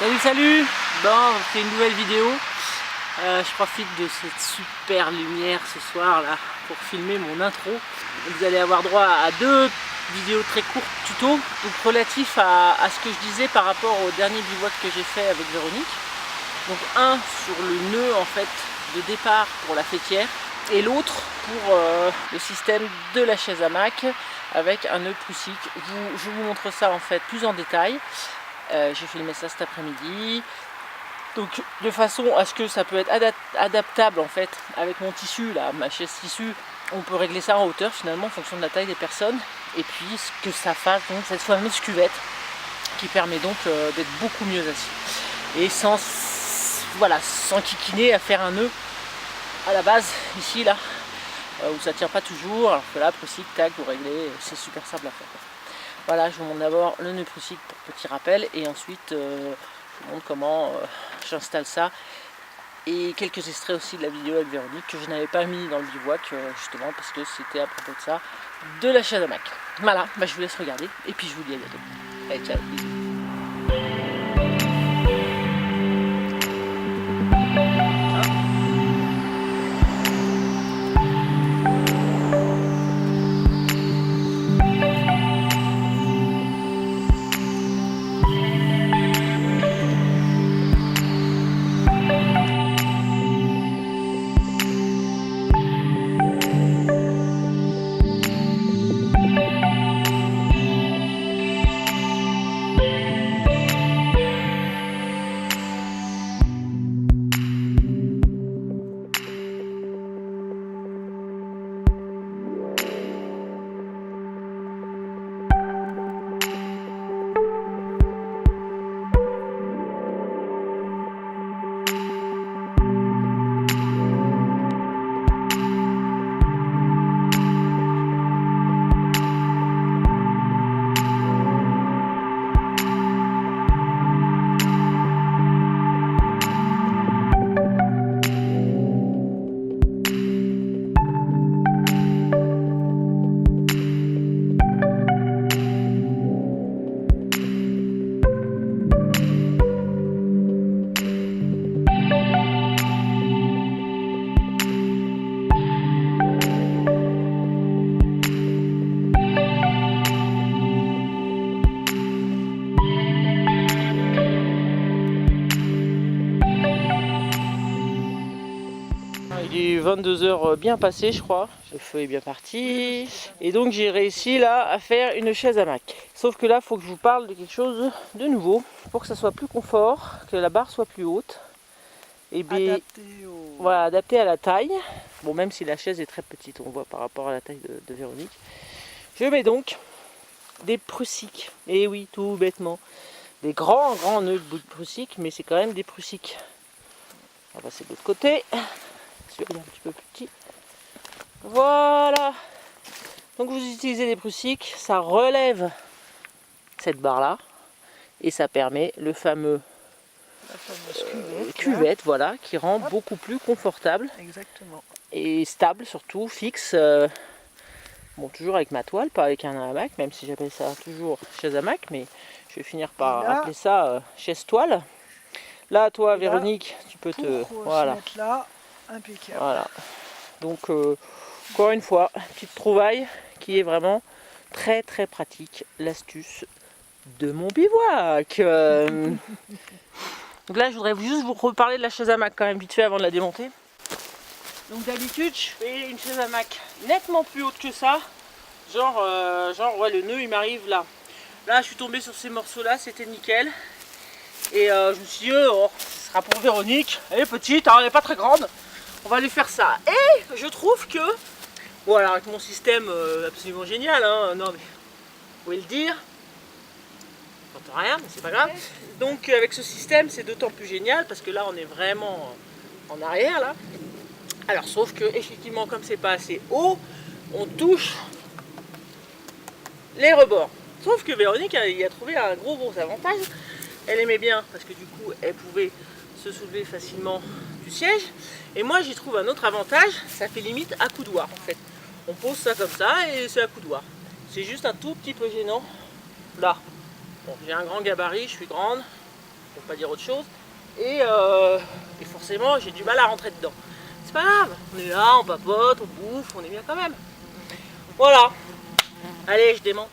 Salut. Bon, c'est une nouvelle vidéo. Je profite de cette super lumière ce soir là pour filmer mon intro. Vous allez avoir droit à deux vidéos très courtes tuto, donc relatifs à ce que je disais par rapport au dernier bivouac que j'ai fait avec Véronique. Donc un sur le nœud en fait de départ pour la fêtière et l'autre pour le système de la chaise hamac avec un nœud prussique. Je vous montre ça en fait plus en détail. J'ai filmé ça cet après-midi. Donc de façon à ce que ça peut être adaptable en fait avec mon tissu là, ma chaise tissu, on peut régler ça en hauteur finalement en fonction de la taille des personnes et puis ce que ça fasse donc cette fameuse cuvette qui permet donc d'être beaucoup mieux assis et sans kikiner à faire un nœud à la base ici là où ça tient pas toujours, alors que là prussique tac vous réglez, c'est super simple à faire. Voilà, je vous montre d'abord le nœud prussique pour petit rappel et ensuite je vous montre comment j'installe ça et quelques extraits aussi de la vidéo avec Véronique que je n'avais pas mis dans le bivouac justement parce que c'était à propos de ça, de la chaise hamac. Voilà, je vous laisse regarder et puis je vous dis à bientôt. Allez, ciao, bisous. Il est 22h bien passé je crois, le feu est bien parti et donc j'ai réussi là à faire une chaise hamac. Sauf que là il faut que je vous parle de quelque chose de nouveau pour que ça soit plus confort, que la barre soit plus haute et bien voilà, adapté à la taille. Bon, même si la chaise est très petite, on voit par rapport à la taille de Véronique. Je mets donc des prussiques, et oui, tout bêtement, des grands nœuds de bout de prussique, mais c'est quand même des prussiques. On va passer de l'autre côté. Celui-là est un petit peu plus petit. Voilà. Donc vous utilisez des prussiques, ça relève cette barre là et ça permet le fameux cuvette, voilà, qui rend beaucoup plus confortable. Exactement. Et stable surtout, fixe. Bon, toujours avec ma toile, pas avec un hamac, même si j'appelle ça toujours chaise hamac, mais je vais finir par appeler ça chaise toile. Là, toi, Véronique, tu peux te voilà. Se mettre là, impeccable. Voilà. Donc, encore une fois, petite trouvaille qui est vraiment très très pratique, l'astuce de mon bivouac. Donc là, je voudrais juste vous reparler de la chaise hamac quand même vite fait avant de la démonter. Donc d'habitude, je fais une chaise hamac nettement plus haute que ça. Genre ouais, le nœud il m'arrive là. Là, je suis tombée sur ces morceaux là, c'était nickel. Et je me suis dit, oh, ce sera pour Véronique. Elle est petite, hein, elle n'est pas très grande. On va lui faire ça. Et je trouve que, voilà, avec mon système absolument génial, hein, non mais, vous pouvez le dire. J'entends rien, mais c'est pas grave. Donc avec ce système, c'est d'autant plus génial parce que là, on est vraiment en arrière là. Alors sauf que effectivement, comme c'est pas assez haut, on touche les rebords. Sauf que Véronique y a trouvé un gros avantage. Elle aimait bien parce que du coup, elle pouvait se soulever facilement du siège. Et moi, j'y trouve un autre avantage, ça fait limite à coudoir en fait. On pose ça comme ça et c'est à coudoir. C'est juste un tout petit peu gênant là. Bon, j'ai un grand gabarit, je suis grande, donc pas dire autre chose. Et forcément, j'ai du mal à rentrer dedans. C'est pas grave, on est là, on papote, on bouffe, on est bien quand même. Voilà. Allez, je démonte.